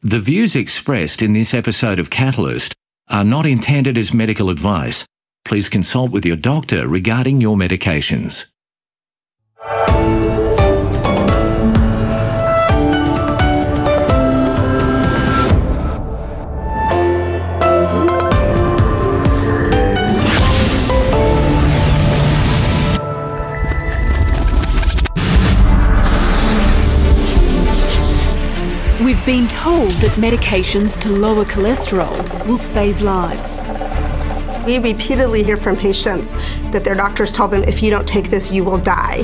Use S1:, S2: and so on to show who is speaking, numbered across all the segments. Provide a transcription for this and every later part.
S1: The views expressed in this episode of Catalyst are not intended as medical advice. Please consult with your doctor regarding your medications.
S2: We've been told that medications to lower cholesterol will save lives.
S3: We repeatedly hear from patients that their doctors tell them, if you don't take this, you will die.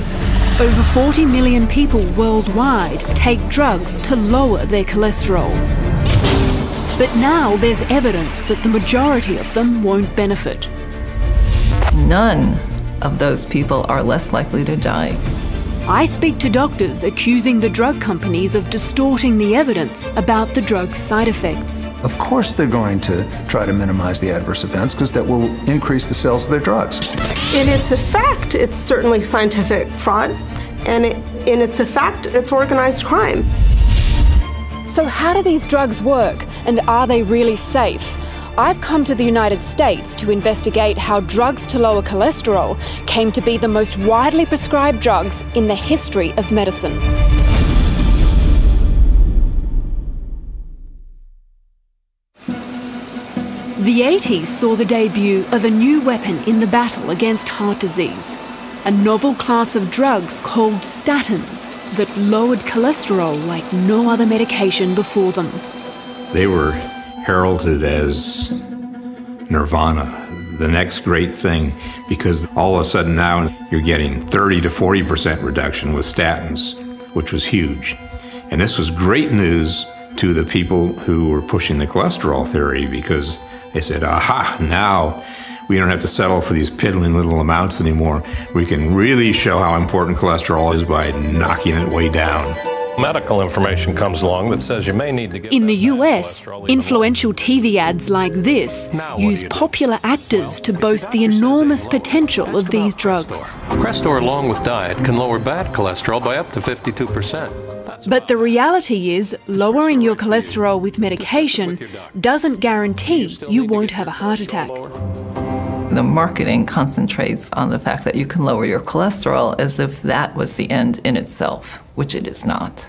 S2: Over 40 million people worldwide take drugs to lower their cholesterol. But now there's evidence that the majority of them won't benefit.
S4: None of those people are less likely to die.
S2: I speak to doctors accusing the drug companies of distorting the evidence about the drug's side effects.
S5: Of course they're going to try to minimize the adverse events because that will increase the sales of their drugs.
S3: In its effect, it's certainly scientific fraud, and in its effect, it's organized crime.
S6: So how do these drugs work, and are they really safe? I've come to the United States to investigate how drugs to lower cholesterol came to be the most widely prescribed drugs in the history of medicine.
S2: The 80s saw the debut of a new weapon in the battle against heart disease, a novel class of drugs called statins that lowered cholesterol like no other medication before them.
S7: They were heralded as nirvana, the next great thing, because all of a sudden now you're getting 30 to 40% reduction with statins, which was huge. And this was great news to the people who were pushing the cholesterol theory, because they said, aha, now we don't have to settle for these piddling little amounts anymore. We can really show how important cholesterol is by knocking it way down.
S8: Medical information comes along that says you may need to get...
S2: In the US, influential TV ads like this use popular actors to boast the enormous potential of these drugs.
S8: Crestor, along with diet, can lower bad cholesterol by up to 52%.
S2: But the reality is, lowering your cholesterol with medication doesn't guarantee you won't have a heart attack.
S4: The marketing concentrates on the fact that you can lower your cholesterol as if that was the end in itself, which it is not.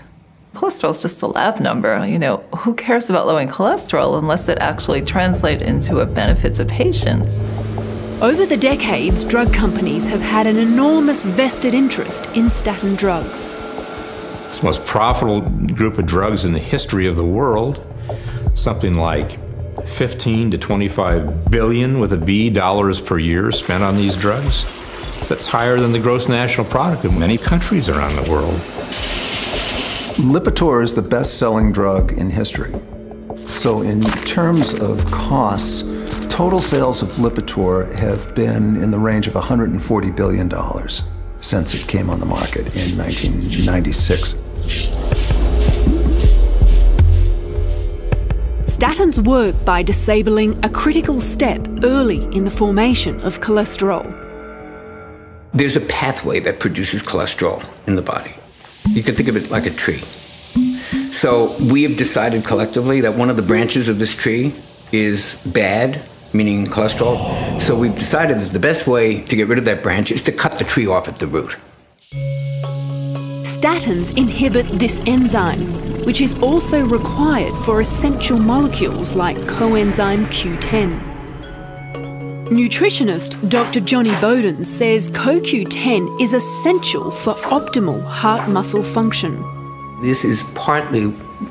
S4: Cholesterol is just a lab number. You know, who cares about lowering cholesterol unless it actually translates into a benefit to patients?
S2: Over the decades, drug companies have had an enormous vested interest in statin drugs.
S7: It's the most profitable group of drugs in the history of the world. Something like 15 to 25 billion with a B dollars per year spent on these drugs. So that's higher than the gross national product of many countries around the world.
S5: Lipitor is the best-selling drug in history. So in terms of costs, total sales of Lipitor have been in the range of $140 billion since it came on the market in 1996.
S2: Statins work by disabling a critical step early in the formation of cholesterol.
S9: There's a pathway that produces cholesterol in the body. You can think of it like a tree. So we have decided collectively that one of the branches of this tree is bad, meaning cholesterol. So we've decided that the best way to get rid of that branch is to cut the tree off at the root.
S2: Statins inhibit this enzyme, which is also required for essential molecules like coenzyme Q10. Nutritionist Dr. Johnny Bowden says CoQ10 is essential for optimal heart muscle function.
S9: This is partly,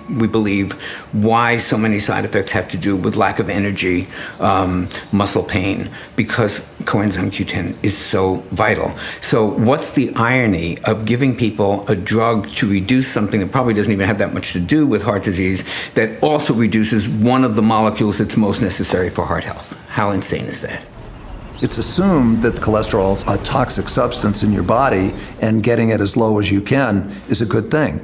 S9: we believe, why so many side effects have to do with lack of energy, muscle pain, because coenzyme Q10 is so vital. So what's the irony of giving people a drug to reduce something that probably doesn't even have that much to do with heart disease that also reduces one of the molecules that's most necessary for heart health? How insane is that?
S5: It's assumed that cholesterol is a toxic substance in your body, and getting it as low as you can is a good thing.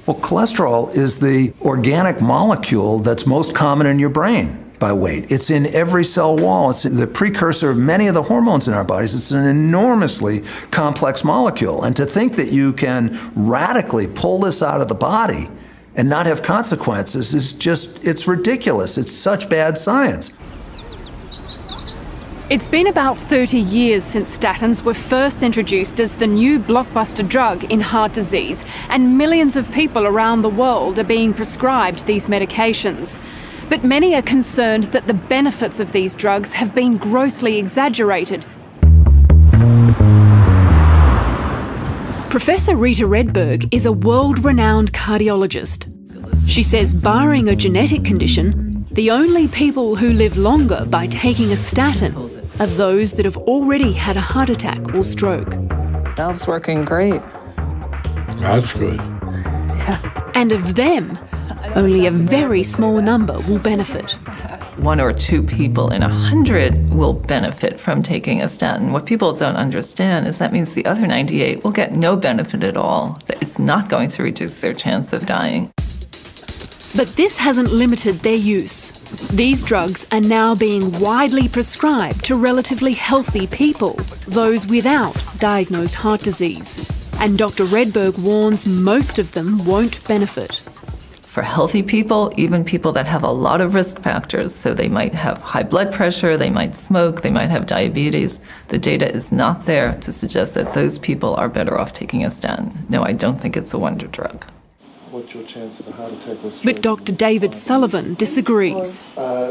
S5: Well, cholesterol is the organic molecule that's most common in your brain by weight. It's in every cell wall. It's the precursor of many of the hormones in our bodies. It's an enormously complex molecule. And to think that you can radically pull this out of the body and not have consequences is just, it's ridiculous. It's such bad science.
S6: It's been about 30 years since statins were first introduced as the new blockbuster drug in heart disease, and millions of people around the world are being prescribed these medications. But many are concerned that the benefits of these drugs have been grossly exaggerated. Professor Rita Redberg is a world-renowned cardiologist. She says, barring a genetic condition, the only people who live longer by taking a statin are those that have already had a heart attack or stroke.
S4: Valve's working great.
S10: That's good.
S4: Yeah.
S6: And of them, only a very small number will benefit.
S4: 1 or 2 people in 100 will benefit from taking a statin. What people don't understand is that means the other 98 will get no benefit at all. It's not going to reduce their chance of dying.
S6: But this hasn't limited their use. These drugs are now being widely prescribed to relatively healthy people, those without diagnosed heart disease. And Dr. Redberg warns most of them won't benefit.
S4: For healthy people, even people that have a lot of risk factors, so they might have high blood pressure, they might smoke, they might have diabetes, the data is not there to suggest that those people are better off taking a statin. No, I don't think it's a wonder drug.
S11: What's your chance of a heart attack or stroke?
S6: But Dr. David Sullivan disagrees.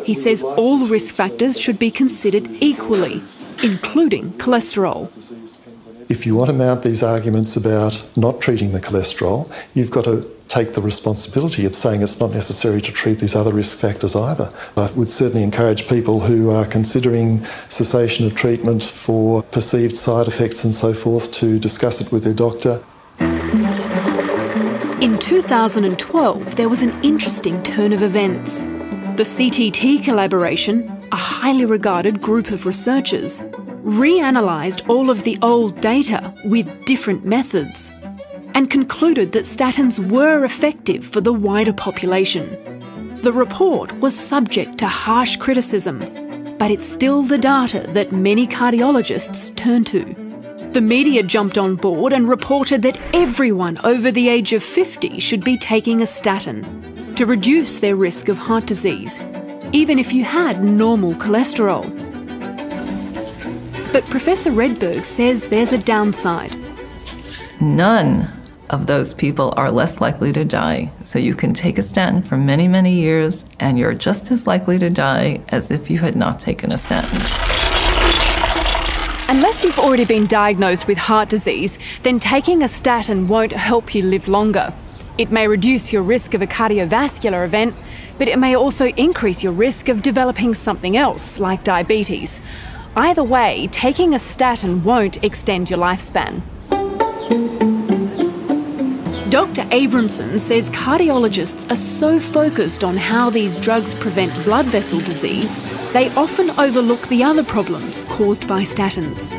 S6: He says all risk factors should be considered equally, including cholesterol.
S11: If you want to mount these arguments about not treating the cholesterol, you've got to take the responsibility of saying it's not necessary to treat these other risk factors either. I would certainly encourage people who are considering cessation of treatment for perceived side effects and so forth to discuss it with their doctor.
S6: In 2012, there was an interesting turn of events. The CTT collaboration, a highly regarded group of researchers, reanalysed all of the old data with different methods and concluded that statins were effective for the wider population. The report was subject to harsh criticism, but it's still the data that many cardiologists turn to. The media jumped on board and reported that everyone over the age of 50 should be taking a statin to reduce their risk of heart disease, even if you had normal cholesterol. But Professor Redberg says there's a downside.
S4: None of those people are less likely to die. So you can take a statin for many, many years, and you're just as likely to die as if you had not taken a statin.
S6: Unless you've already been diagnosed with heart disease, then taking a statin won't help you live longer. It may reduce your risk of a cardiovascular event, but it may also increase your risk of developing something else, like diabetes. Either way, taking a statin won't extend your lifespan. Dr. Abramson says cardiologists are so focused on how these drugs prevent blood vessel disease, they often overlook the other problems caused by statins.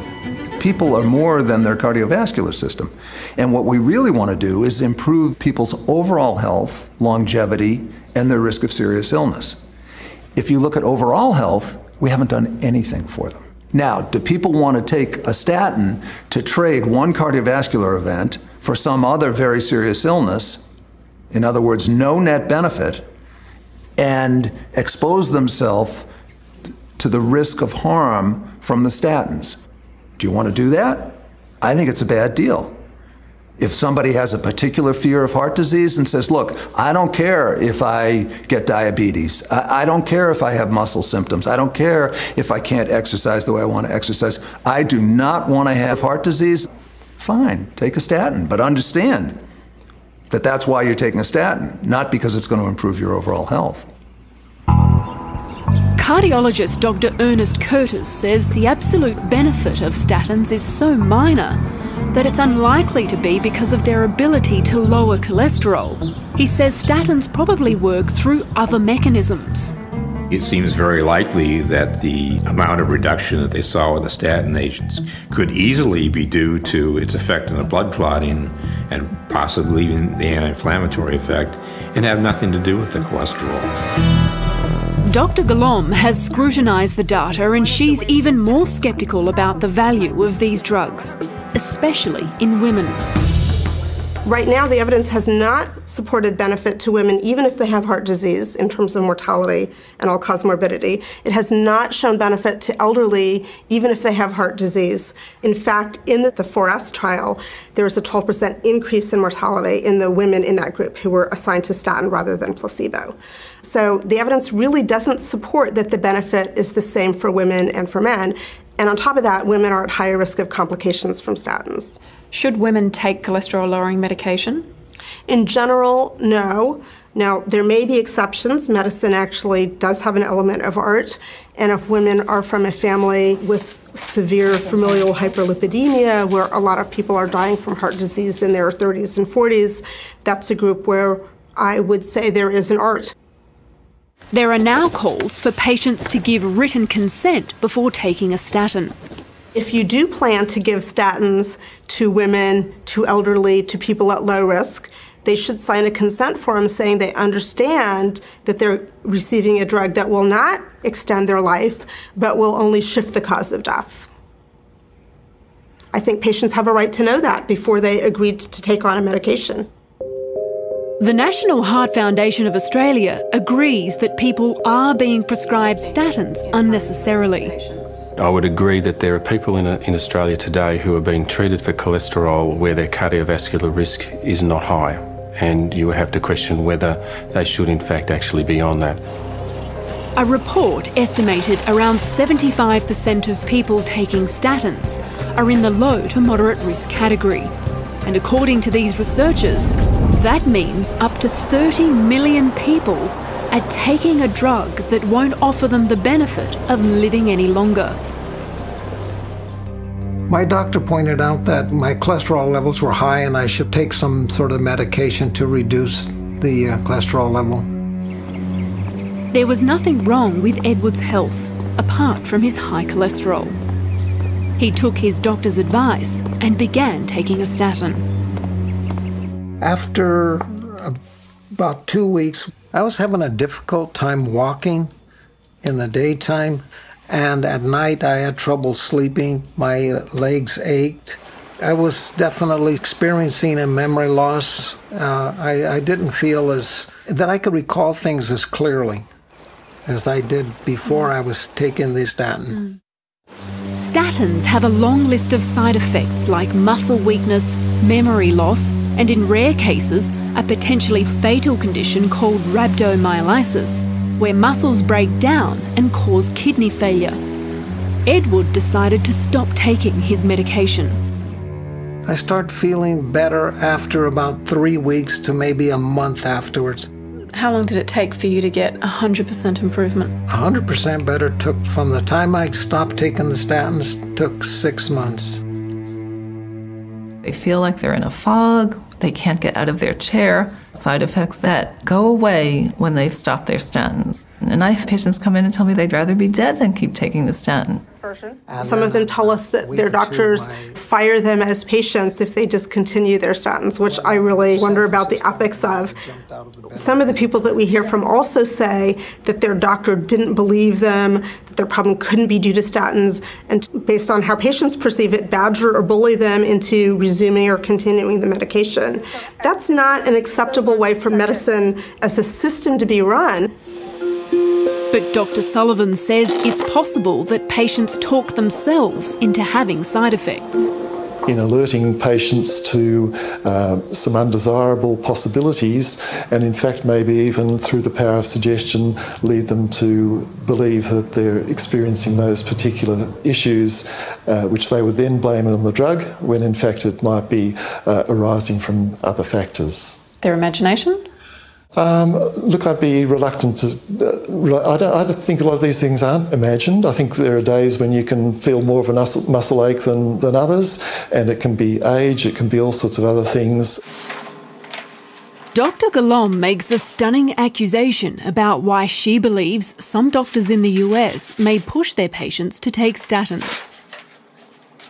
S5: People are more than their cardiovascular system. And what we really want to do is improve people's overall health, longevity, and their risk of serious illness. If you look at overall health, we haven't done anything for them. Now, do people want to take a statin to trade one cardiovascular event for some other very serious illness, in other words, no net benefit, and expose themselves to the risk of harm from the statins? Do you want to do that? I think it's a bad deal. If somebody has a particular fear of heart disease and says, look, I don't care if I get diabetes. I don't care if I have muscle symptoms. I don't care if I can't exercise the way I want to exercise. I do not want to have heart disease. Fine, take a statin, but understand that that's why you're taking a statin, not because it's going to improve your overall health.
S6: Cardiologist Dr. Ernest Curtis says the absolute benefit of statins is so minor that it's unlikely to be because of their ability to lower cholesterol. He says statins probably work through other mechanisms.
S7: It seems very likely that the amount of reduction that they saw with the statin agents could easily be due to its effect on the blood clotting and possibly even the anti-inflammatory effect, and have nothing to do with the cholesterol.
S6: Dr. Galom has scrutinised the data, and she's even more sceptical about the value of these drugs, especially in women.
S3: Right now, the evidence has not supported benefit to women, even if they have heart disease, in terms of mortality and all-cause morbidity. It has not shown benefit to elderly, even if they have heart disease. In fact, in the 4S trial, there was a 12% increase in mortality in the women in that group who were assigned to statin rather than placebo. So the evidence really doesn't support that the benefit is the same for women and for men. And on top of that, women are at higher risk of complications from statins.
S6: Should women take cholesterol-lowering medication?
S3: In general, no. Now, there may be exceptions. Medicine actually does have an element of art. And if women are from a family with severe familial hyperlipidemia, where a lot of people are dying from heart disease in their 30s and 40s, that's a group where I would say there is an art.
S2: There are now calls for patients to give written consent before taking a statin.
S3: If you do plan to give statins to women, to elderly, to people at low risk, they should sign a consent form saying they understand that they're receiving a drug that will not extend their life, but will only shift the cause of death. I think patients have a right to know that before they agree to take on a medication.
S2: The National Heart Foundation of Australia agrees that people are being prescribed statins unnecessarily.
S12: I would agree that there are people in Australia today who are being treated for cholesterol where their cardiovascular risk is not high, and you would have to question whether they should in fact actually be on that.
S2: A report estimated around 75% of people taking statins are in the low to moderate risk category. And according to these researchers, that means up to 30 million people are taking a drug that won't offer them the benefit of living any longer.
S13: My doctor pointed out that my cholesterol levels were high and I should take some sort of medication to reduce the cholesterol level.
S2: There was nothing wrong with Edward's health, apart from his high cholesterol. He took his doctor's advice and began taking a statin.
S13: After about 2 weeks, I was having a difficult time walking in the daytime, and at night I had trouble sleeping. My legs ached. I was definitely experiencing a memory loss. I didn't feel that I could recall things as clearly as I did before I was taking the statin.
S2: Statins have a long list of side effects like muscle weakness, memory loss, and in rare cases, a potentially fatal condition called rhabdomyolysis, where muscles break down and cause kidney failure. Edward decided to stop taking his medication.
S13: I started feeling better after about 3 weeks to maybe a month afterwards.
S6: How long did it take for you to get 100% improvement?
S13: 100% better took, from the time I stopped taking the statins, took 6 months.
S4: They feel like they're in a fog, they can't get out of their chair. Side effects that go away when they've stopped their statins. And I have patients come in and tell me they'd rather be dead than keep taking the statin.
S3: Some of them tell us that their doctors fire them as patients if they discontinue their statins, which I really wonder about the ethics of. Some of the people that we hear from also say that their doctor didn't believe them, that their problem couldn't be due to statins, and based on how patients perceive it, badger or bully them into resuming or continuing the medication. That's not an acceptable way for medicine as a system to be run.
S2: But Dr. Sullivan says it's possible that patients talk themselves into having side effects.
S11: In alerting patients to some undesirable possibilities, and in fact maybe even through the power of suggestion lead them to believe that they're experiencing those particular issues, which they would then blame on the drug, when in fact it might be arising from other factors.
S6: Their imagination?
S11: Look, I'd be reluctant to... I think a lot of these things aren't imagined. I think there are days when you can feel more of a muscle ache than others, and it can be age, it can be all sorts of other things.
S2: Dr. Galom makes a stunning accusation about why she believes some doctors in the US may push their patients to take statins.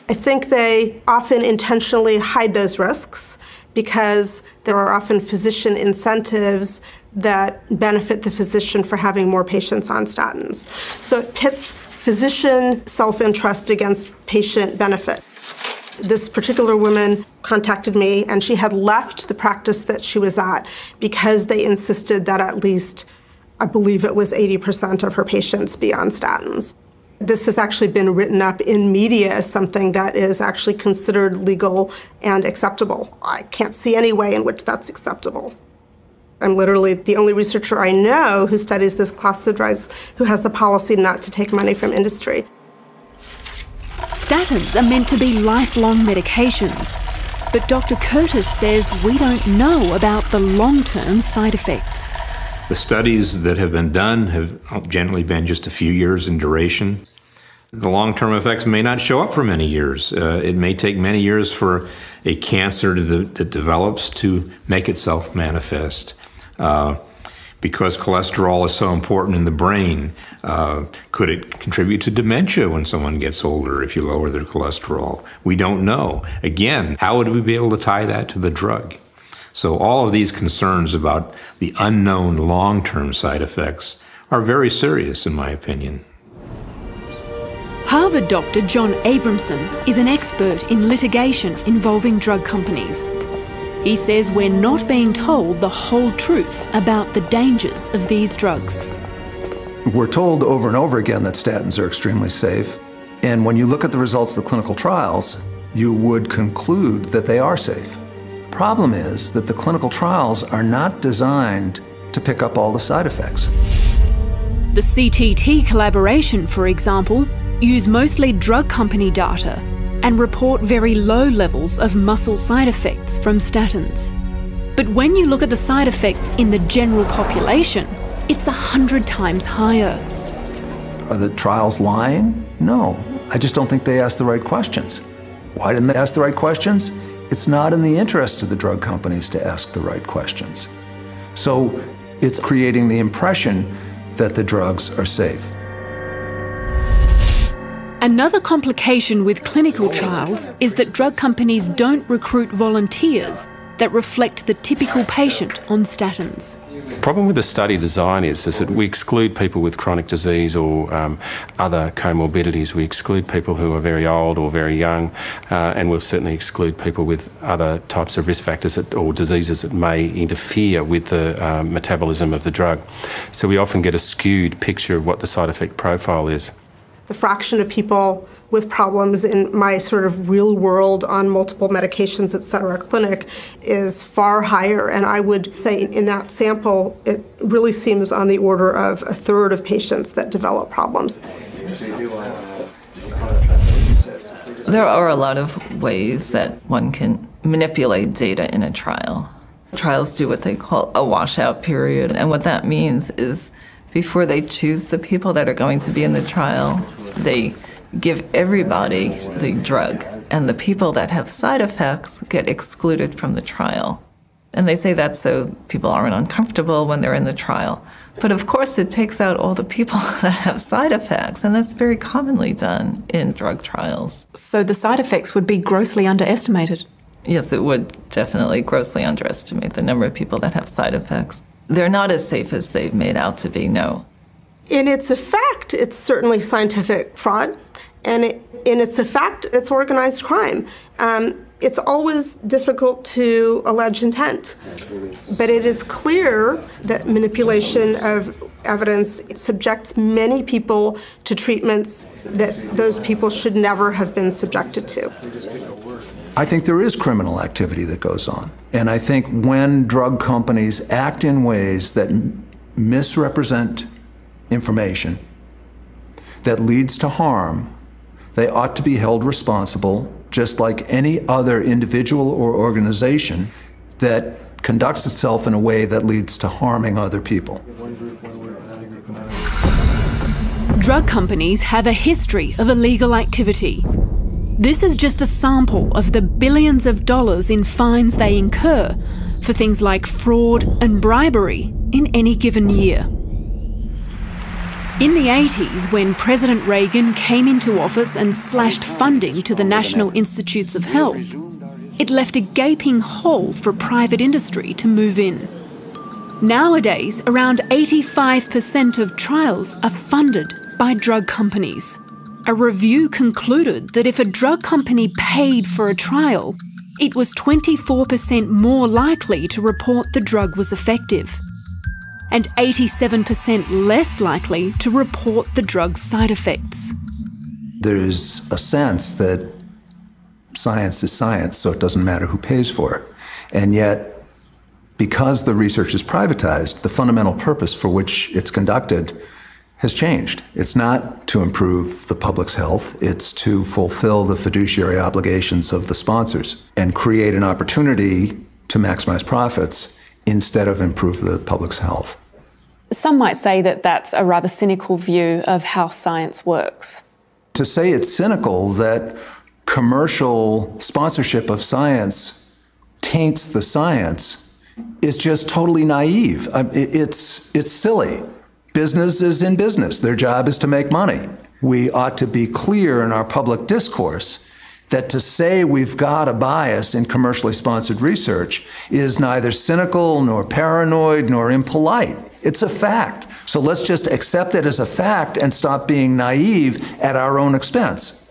S3: I think they often intentionally hide those risks because there are often physician incentives that benefit the physician for having more patients on statins. So it pits physician self-interest against patient benefit. This particular woman contacted me, and she had left the practice that she was at because they insisted that at least, I believe it was 80% of her patients be on statins. This has actually been written up in media as something that is actually considered legal and acceptable. I can't see any way in which that's acceptable. I'm literally the only researcher I know who studies this class of drugs who has a policy not to take money from industry.
S2: Statins are meant to be lifelong medications, but Dr. Curtis says we don't know about the long-term side effects.
S7: The studies that have been done have generally been just a few years in duration. The long-term effects may not show up for many years. It may take many years for a cancer that develops to make itself manifest. Because cholesterol is so important in the brain, could it contribute to dementia when someone gets older if you lower their cholesterol? We don't know. Again, how would we be able to tie that to the drug? So all of these concerns about the unknown long-term side effects are very serious, in my opinion.
S2: Harvard doctor John Abramson is an expert in litigation involving drug companies. He says we're not being told the whole truth about the dangers of these drugs.
S5: We're told over and over again that statins are extremely safe. And when you look at the results of the clinical trials, you would conclude that they are safe. The problem is that the clinical trials are not designed to pick up all the side effects.
S2: The CTT collaboration, for example, use mostly drug company data and report very low levels of muscle side effects from statins. But when you look at the side effects in the general population, it's 100 times higher.
S5: Are the trials lying? No. I just don't think they asked the right questions. Why didn't they ask the right questions? It's not in the interest of the drug companies to ask the right questions. So it's creating the impression that the drugs are safe.
S2: Another complication with clinical trials is that drug companies don't recruit volunteers that reflect the typical patient on statins.
S12: The problem with the study design is that we exclude people with chronic disease or other comorbidities. We exclude people who are very old or very young, and we'll certainly exclude people with other types of risk factors or diseases that may interfere with the metabolism of the drug. So we often get a skewed picture of what the side effect profile is.
S3: The fraction of people with problems in my sort of real world on multiple medications, et cetera, clinic is far higher. And I would say in that sample, it really seems on the order of a third of patients that develop problems.
S4: There are a lot of ways that one can manipulate data in a trial. Trials do what they call a washout period. And what that means is before they choose the people that are going to be in the trial, they give everybody the drug, and the people that have side effects get excluded from the trial. And they say that so people aren't uncomfortable when they're in the trial. But of course, it takes out all the people that have side effects, and that's very commonly done in drug trials.
S6: So the side effects would be grossly underestimated?
S4: Yes, it would definitely grossly underestimate the number of people that have side effects. They're not as safe as they've made out to be, no.
S3: In its effect, it's certainly scientific fraud, and in its effect, it's organized crime. It's always difficult to allege intent, but it is clear that manipulation of evidence subjects many people to treatments that those people should never have been subjected to.
S5: I think there is criminal activity that goes on. And I think when drug companies act in ways that misrepresent information, that leads to harm, they ought to be held responsible, just like any other individual or organization that conducts itself in a way that leads to harming other people.
S2: Drug companies have a history of illegal activity. This is just a sample of the billions of dollars in fines they incur for things like fraud and bribery in any given year. In the 80s, when President Reagan came into office and slashed funding to the National Institutes of Health, it left a gaping hole for private industry to move in. Nowadays, around 85% of trials are funded by drug companies. a review concluded that if a drug company paid for a trial, it was 24% more likely to report the drug was effective, and 87% less likely to report the drug's side effects.
S5: There's a sense that science is science, so it doesn't matter who pays for it. And yet, because the research is privatized, the fundamental purpose for which it's conducted has changed. It's not to improve the public's health, it's to fulfill the fiduciary obligations of the sponsors and create an opportunity to maximize profits instead of improve the public's health.
S6: Some might say that that's a rather cynical view of how science works.
S5: To say it's cynical that commercial sponsorship of science taints the science is just totally naive. It's silly. Business is in business. Their job is to make money. We ought to be clear in our public discourse that to say we've got a bias in commercially sponsored research is neither cynical nor paranoid nor impolite. It's a fact. So let's just accept it as a fact and stop being naive at our own expense.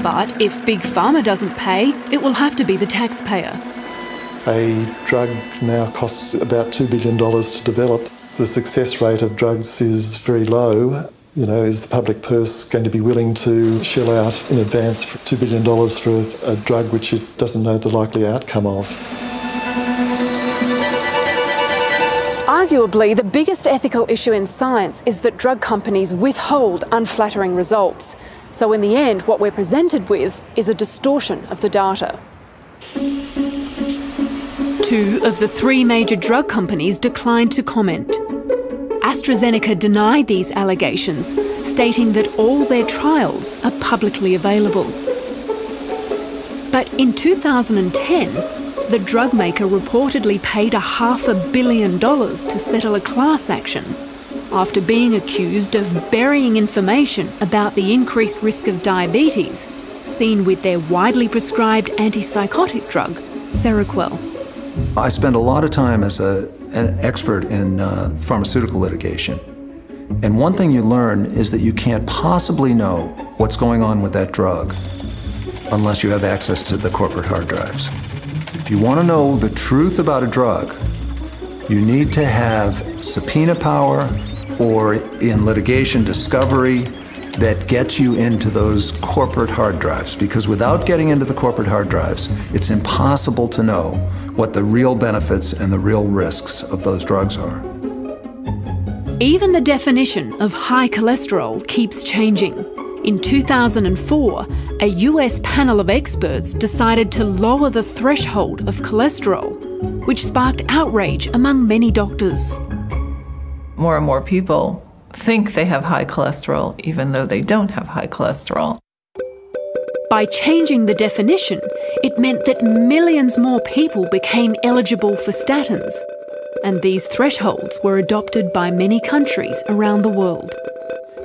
S2: But if Big Pharma doesn't pay, it will have to be the taxpayer.
S11: A drug now costs about $2 billion to develop. The success rate of drugs is very low. You know, is the public purse going to be willing to shell out in advance for $2 billion for a drug which it doesn't know the likely outcome of?
S6: Arguably, the biggest ethical issue in science is that drug companies withhold unflattering results. So in the end, what we're presented with is a distortion of the data.
S2: 2 of the 3 major drug companies declined to comment. AstraZeneca denied these allegations, stating that all their trials are publicly available. But in 2010, the drug maker reportedly paid $500 million to settle a class action after being accused of burying information about the increased risk of diabetes seen with their widely prescribed antipsychotic drug, Seroquel.
S5: I spend a lot of time as an expert in pharmaceutical litigation. And one thing you learn is that you can't possibly know what's going on with that drug unless you have access to the corporate hard drives. If you want to know the truth about a drug, you need to have subpoena power or in litigation discovery that gets you into those corporate hard drives, because without getting into the corporate hard drives, it's impossible to know what the real benefits and the real risks of those drugs are.
S2: Even the definition of high cholesterol keeps changing. In 2004, a US panel of experts decided to lower the threshold of cholesterol, which sparked outrage among many doctors.
S4: More and more people think they have high cholesterol, even though they don't have high cholesterol.
S2: By changing the definition, it meant that millions more people became eligible for statins, and these thresholds were adopted by many countries around the world.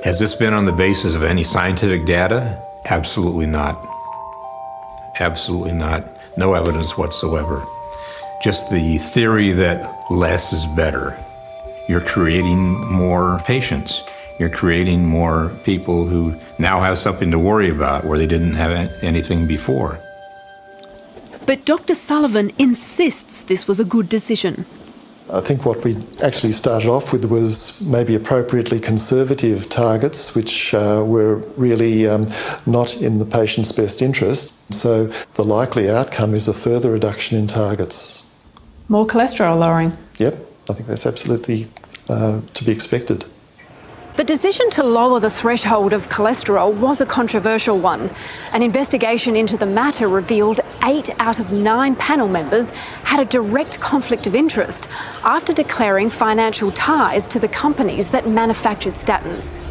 S7: Has this been on the basis of any scientific data? Absolutely not. Absolutely not. No evidence whatsoever. Just the theory that less is better. You're creating more patients. You're creating more people who now have something to worry about where they didn't have anything before.
S2: But Dr. Sullivan insists this was a good decision.
S11: I think what we actually started off with was maybe appropriately conservative targets, which were really not in the patient's best interest. So the likely outcome is a further reduction in targets.
S6: More cholesterol lowering?
S11: Yep, I think that's absolutely to be expected.
S6: The decision to lower the threshold of cholesterol was a controversial one. An investigation into the matter revealed 8 out of 9 panel members had a direct conflict of interest after declaring financial ties to the companies that manufactured statins.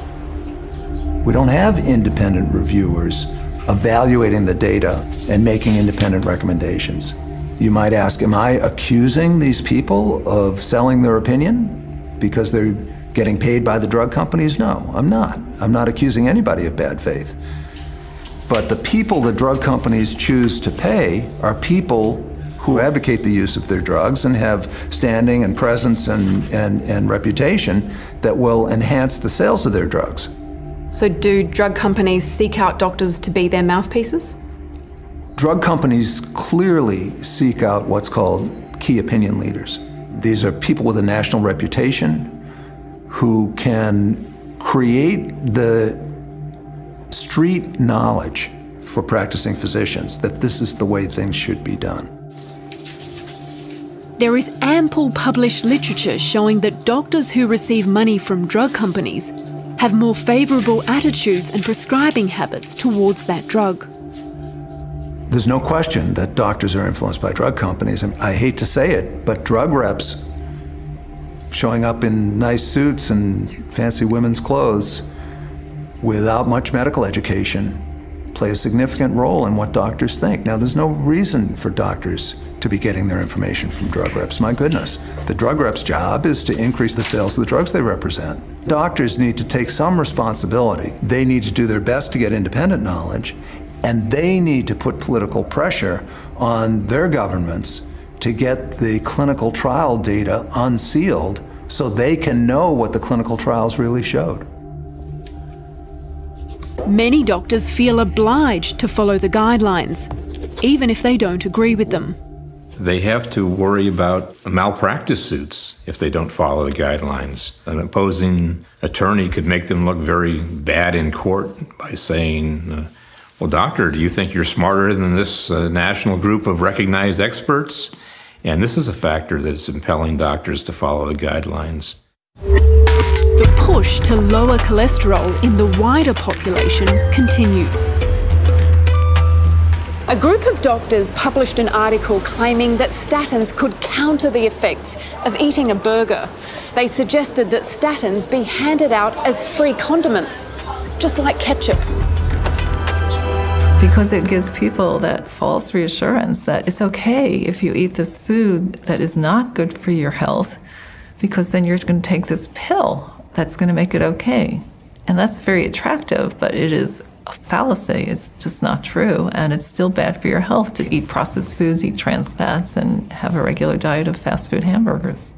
S5: We don't have independent reviewers evaluating the data and making independent recommendations. You might ask, am I accusing these people of selling their opinion because they're getting paid by the drug companies? No, I'm not. I'm not accusing anybody of bad faith. But the people the drug companies choose to pay are people who advocate the use of their drugs and have standing and presence and reputation that will enhance the sales of their drugs.
S2: So do drug companies seek out doctors to be their mouthpieces?
S5: Drug companies clearly seek out what's called key opinion leaders. These are people with a national reputation who can create the street knowledge for practicing physicians that this is the way things should be done.
S2: There is ample published literature showing that doctors who receive money from drug companies have more favourable attitudes and prescribing habits towards that drug.
S5: There's no question that doctors are influenced by drug companies. And I hate to say it, but drug reps showing up in nice suits and fancy women's clothes without much medical education play a significant role in what doctors think. Now, there's no reason for doctors to be getting their information from drug reps. My goodness, the drug rep's job is to increase the sales of the drugs they represent. Doctors need to take some responsibility. They need to do their best to get independent knowledge, and they need to put political pressure on their governments to get the clinical trial data unsealed so they can know what the clinical trials really showed.
S2: Many doctors feel obliged to follow the guidelines, even if they don't agree with them.
S7: They have to worry about malpractice suits if they don't follow the guidelines. An opposing attorney could make them look very bad in court by saying, well, doctor, do you think you're smarter than this national group of recognized experts? And this is a factor that's impelling doctors to follow the guidelines.
S2: The push to lower cholesterol in the wider population continues. A group of doctors published an article claiming that statins could counter the effects of eating a burger. They suggested that statins be handed out as free condiments, just like ketchup.
S4: Because it gives people that false reassurance that it's okay if you eat this food that is not good for your health, because then you're going to take this pill that's going to make it okay. And that's very attractive, but it is a fallacy. It's just not true, and it's still bad for your health to eat processed foods, eat trans fats, and have a regular diet of fast food hamburgers.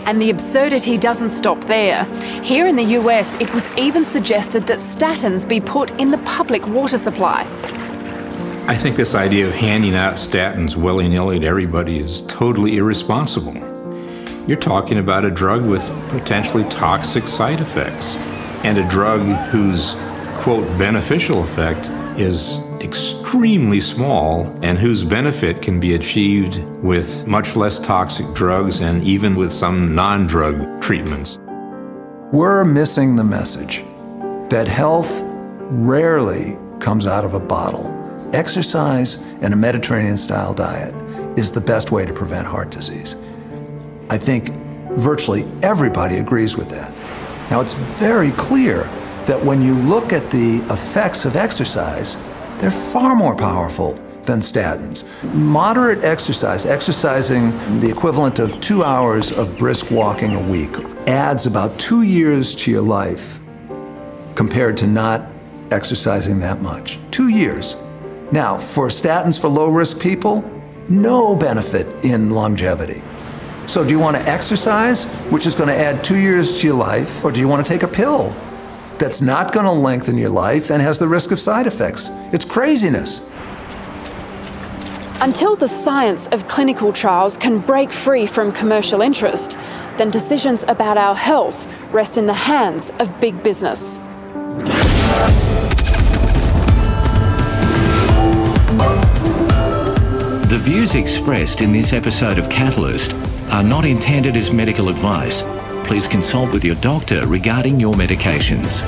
S2: And the absurdity doesn't stop there. Here in the US, it was even suggested that statins be put in the public water supply.
S7: I think this idea of handing out statins willy-nilly to everybody is totally irresponsible. You're talking about a drug with potentially toxic side effects, and a drug whose, quote, beneficial effect is extremely small and whose benefit can be achieved with much less toxic drugs and even with some non-drug treatments.
S5: We're missing the message that health rarely comes out of a bottle. Exercise and a Mediterranean-style diet is the best way to prevent heart disease. I think virtually everybody agrees with that. Now, it's very clear that when you look at the effects of exercise, they're far more powerful than statins. Moderate exercise, exercising the equivalent of 2 hours of brisk walking a week, adds about 2 years to your life compared to not exercising that much. 2 years. Now, for statins for low-risk people, no benefit in longevity. So do you want to exercise, which is going to add 2 years to your life, or do you want to take a pill that's not going to lengthen your life and has the risk of side effects? It's craziness.
S6: Until the science of clinical trials can break free from commercial interest, then decisions about our health rest in the hands of big business.
S1: The views expressed in this episode of Catalyst are not intended as medical advice. Please consult with your doctor regarding your medications.